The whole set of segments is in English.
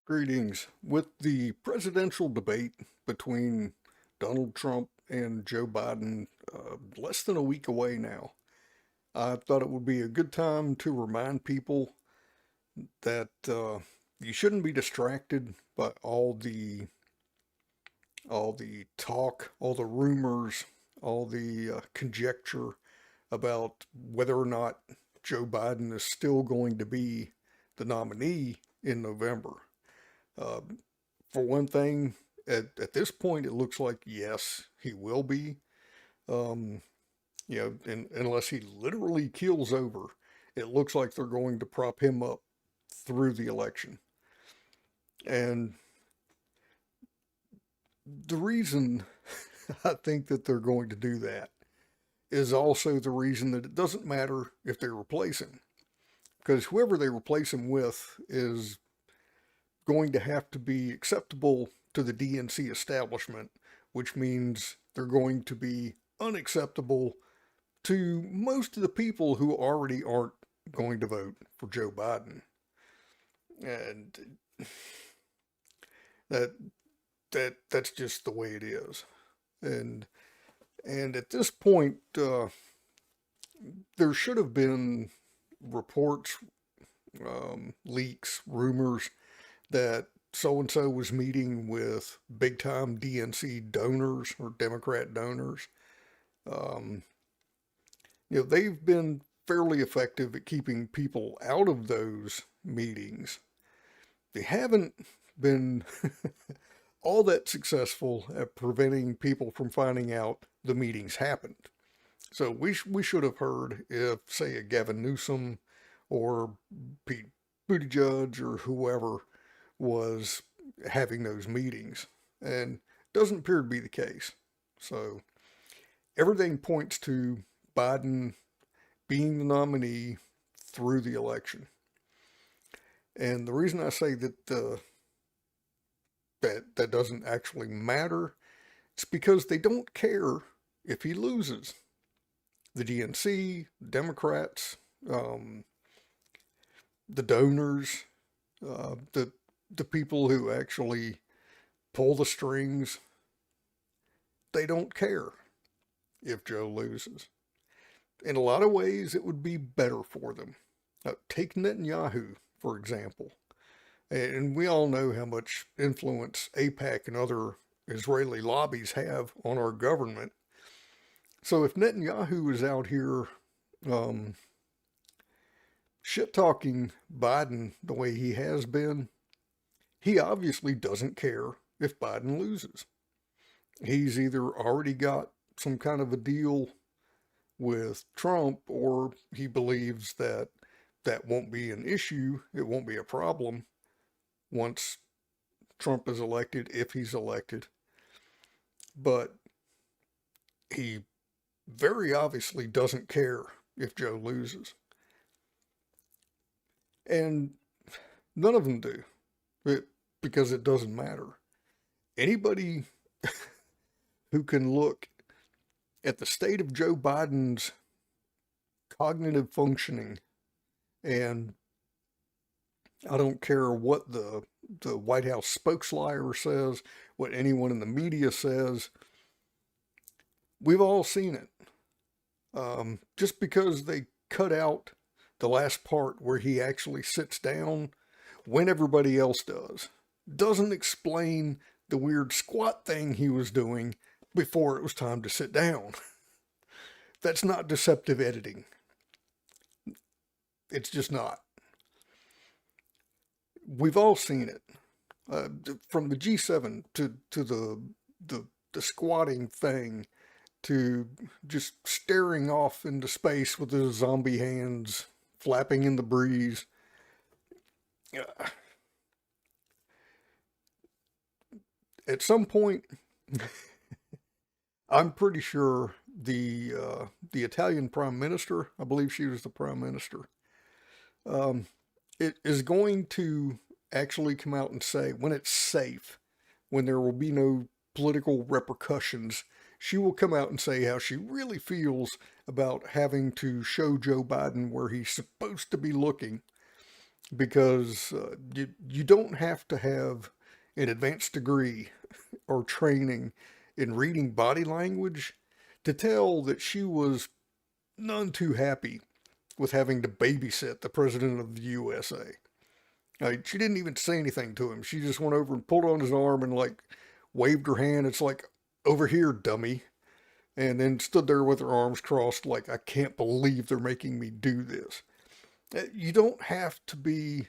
Greetings. With the presidential debate between Donald Trump and Joe Biden less than a week away now, I thought it would be a good time to remind people that you shouldn't be distracted by all the talk, all the rumors, all the conjecture about whether or not Joe Biden is still going to be the nominee in November. Uh, for one thing, at this point, it looks like yes, he will be. Um, unless he literally keels over, it looks like they're going to prop him up through the election. And the reason I think that they're going to do that is also the reason that it doesn't matter if they replace him, because whoever they replace him with is going to have to be acceptable to the DNC establishment, which means they're going to be unacceptable to most of the people who already aren't going to vote for Joe Biden. And that that's just the way it is. And and at this point, there should have been reports, leaks, rumors that so and so was meeting with big time DNC donors or Democrat donors. Um, they've been fairly effective at keeping people out of those meetings. They haven't been all that successful at preventing people from finding out the meetings happened. So we should have heard if, say, a Gavin Newsom or Pete Buttigieg or whoever was having those meetings, and doesn't appear to be the case. So everything points to Biden being the nominee through the election. And the reason I say that doesn't actually matter, it's because they don't care if he loses. The DNC, Democrats, the donors, the people who actually pull the strings, they don't care if Joe loses. In a lot of ways, it would be better for them. Take Netanyahu, for example. And we all know how much influence AIPAC and other Israeli lobbies have on our government. So if Netanyahu is out here um, shit talking Biden the way he has been, he obviously doesn't care if Biden loses. He's either already got some kind of a deal with Trump, or he believes that that won't be an issue, it won't be a problem once Trump is elected, if he's elected. But he very obviously doesn't care if Joe loses. And none of them do, because it doesn't matter. Anybody who can look at the state of Joe Biden's cognitive functioning, and I don't care what the White House spokeslier says, what anyone in the media says, we've all seen it. Just because they cut out the last part where he actually sits down when everybody else does, doesn't explain the weird squat thing he was doing before it was time to sit down. That's not deceptive editing. It's just not. We've all seen it. From the G7 to the squatting thing, to just staring off into space with his zombie hands flapping in the breeze. At some point, I'm pretty sure the Italian prime minister, I believe she was the prime minister, um, it is going to actually come out and say, when it's safe, when there will be no political repercussions, she will come out and say how she really feels about having to show Joe Biden where he's supposed to be looking, because you don't have to have an advanced degree or training in reading body language to tell that she was none too happy with having to babysit the president of the USA. Like, she didn't even say anything to him. She just went over and pulled on his arm and like waved her hand. It's like, over here, dummy. And then stood there with her arms crossed, like, I can't believe they're making me do this. You don't have to be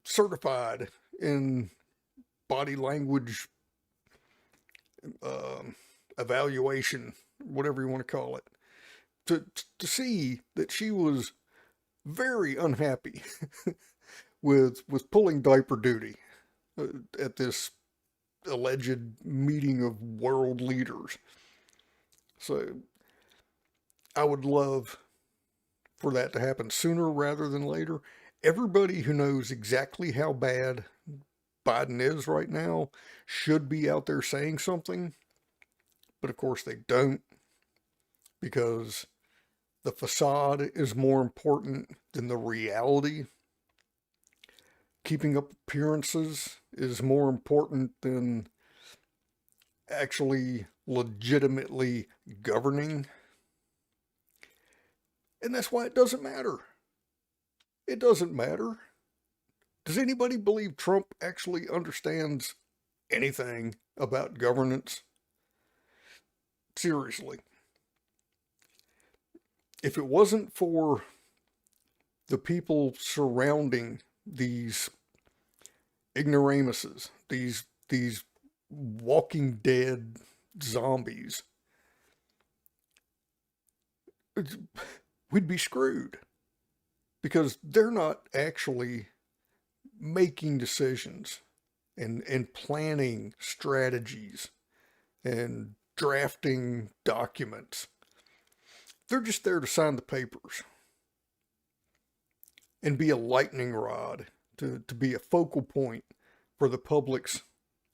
certified in body language uh, evaluation, whatever you want to call it, to see that she was very unhappy with pulling diaper duty at this alleged meeting of world leaders. So I would love for that to happen sooner rather than later. Everybody who knows exactly how bad Biden is right now should be out there saying something, but of course they don't, because the facade is more important than the reality. Keeping up appearances is more important than actually legitimately governing. And that's why it doesn't matter. It doesn't matter. Does anybody believe Trump actually understands anything about governance? Seriously. If it wasn't for the people surrounding these ignoramuses, these walking dead zombies, we'd be screwed, because they're not actually making decisions and planning strategies and drafting documents. They're just there to sign the papers and be a lightning rod, to be a focal point for the public's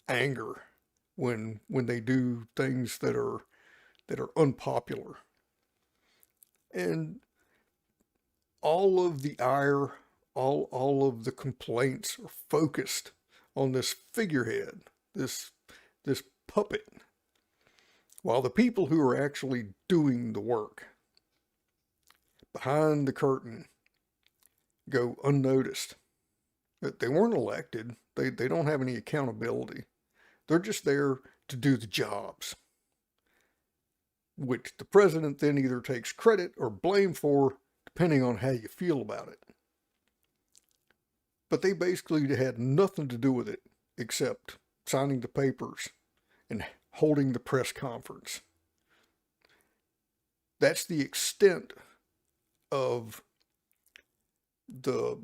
anger when they do things that are unpopular. And all of the ire, all of the complaints are focused on this figurehead, this puppet, while the people who are actually doing the work behind the curtain go unnoticed. They weren't elected. They don't have any accountability. They're just there to do the jobs, which the president then either takes credit or blame for, depending on how you feel about it. But they basically had nothing to do with it except signing the papers and holding the press conference. That's the extent of the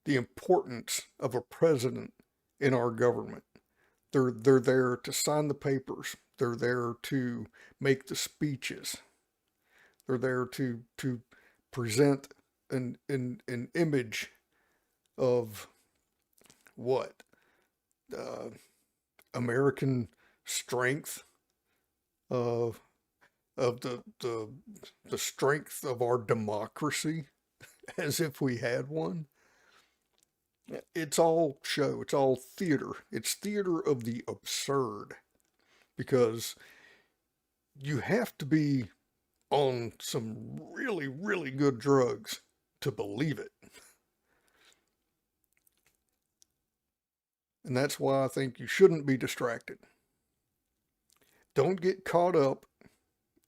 importance of a president in our government. They're there to sign the papers. They're there to make the speeches. They're there to present an image of what? American strength, of the strength of our democracy, as if we had one. It's all show. It's all theater. It's theater of the absurd, because you have to be on some really, really good drugs to believe it. And that's why I think you shouldn't be distracted. Don't get caught up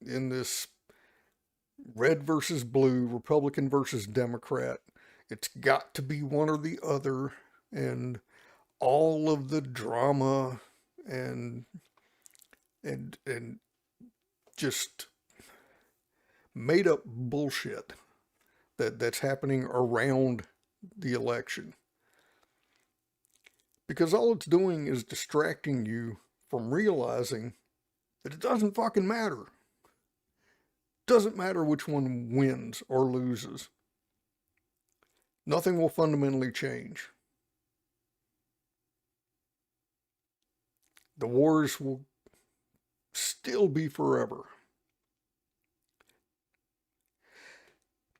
in this red versus blue, Republican versus Democrat. It's got to be one or the other, and all of the drama and just made up bullshit that's happening around the election. Because all it's doing is distracting you from realizing that it doesn't fucking matter. Doesn't matter which one wins or loses. Nothing will fundamentally change. The wars will still be forever.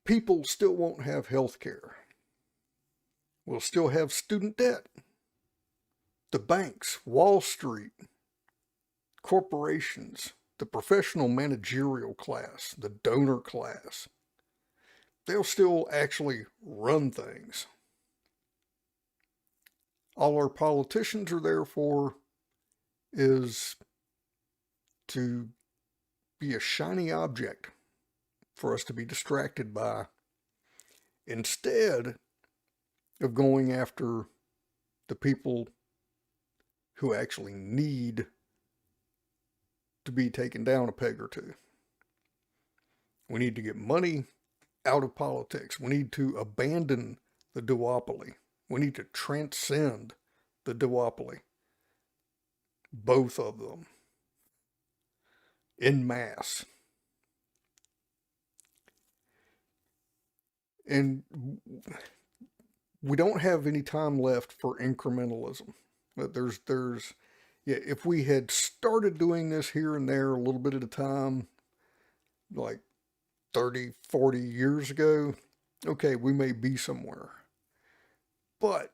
people still won't have health care. We'll still have student debt. The banks, Wall Street, corporations, the professional managerial class, the donor class, they'll still actually run things. All our politicians are there for is to be a shiny object for us to be distracted by, instead of going after the people who actually need to be taken down a peg or two. We need to get money out of politics. We need to abandon the duopoly. We need to transcend the duopoly. Both of them. En masse. And we don't have any time left for incrementalism. But if we had started doing this here and there a little bit at a time, like 30, 40 years ago, okay, we may be somewhere. But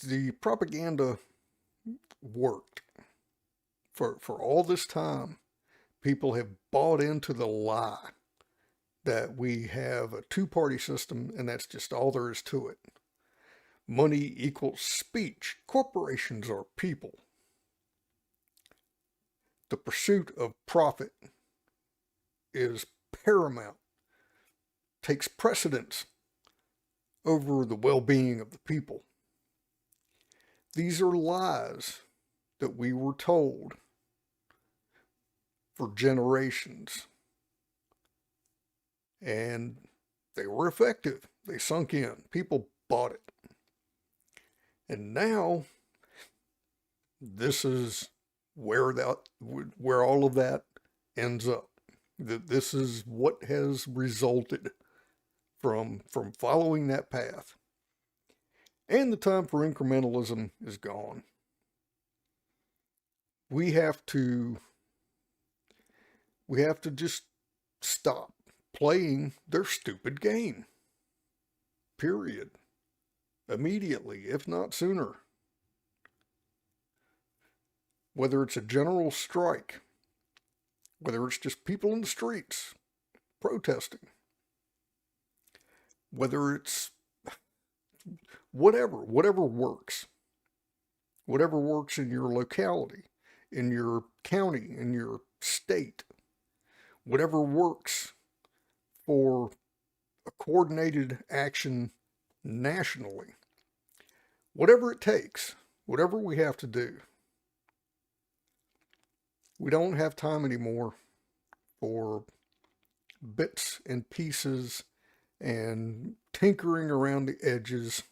the propaganda worked. For all this time, people have bought into the lie that we have a two-party system and that's just all there is to it. Money equals speech. Corporations are people. The pursuit of profit is paramount, takes precedence over the well-being of the people. These are lies that we were told for generations. And they were effective. They sunk in. People bought it. And now, this is where all of that ends up. This is what has resulted from following that path. And the time for incrementalism is gone. We have to just stop playing their stupid game. Period. Immediately, if not sooner. Whether it's a general strike, whether it's just people in the streets protesting, whether it's whatever works. Whatever works in your locality, in your county, in your state. Whatever works for a coordinated action nationally. Whatever it takes, whatever we have to do. We don't have time anymore for bits and pieces and tinkering around the edges.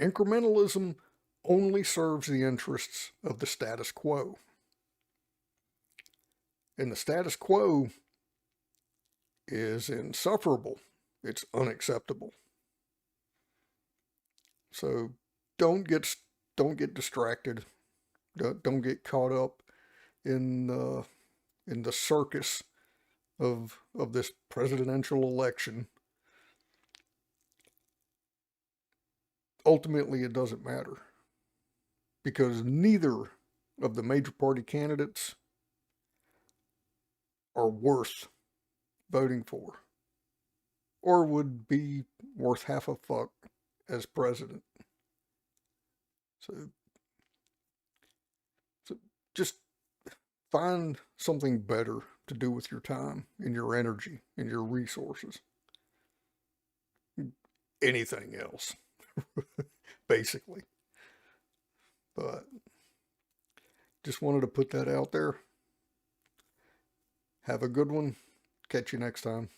Incrementalism only serves the interests of the status quo. And the status quo is insufferable. It's unacceptable. So don't get distracted. Don't get caught up in the circus of this presidential election. Ultimately, it doesn't matter, because neither of the major party candidates are worth voting for, or would be worth half a fuck as president. So just find something better to do with your time and your energy and your resources. Anything else, basically. But just wanted to put that out there. Have a good one. Catch you next time.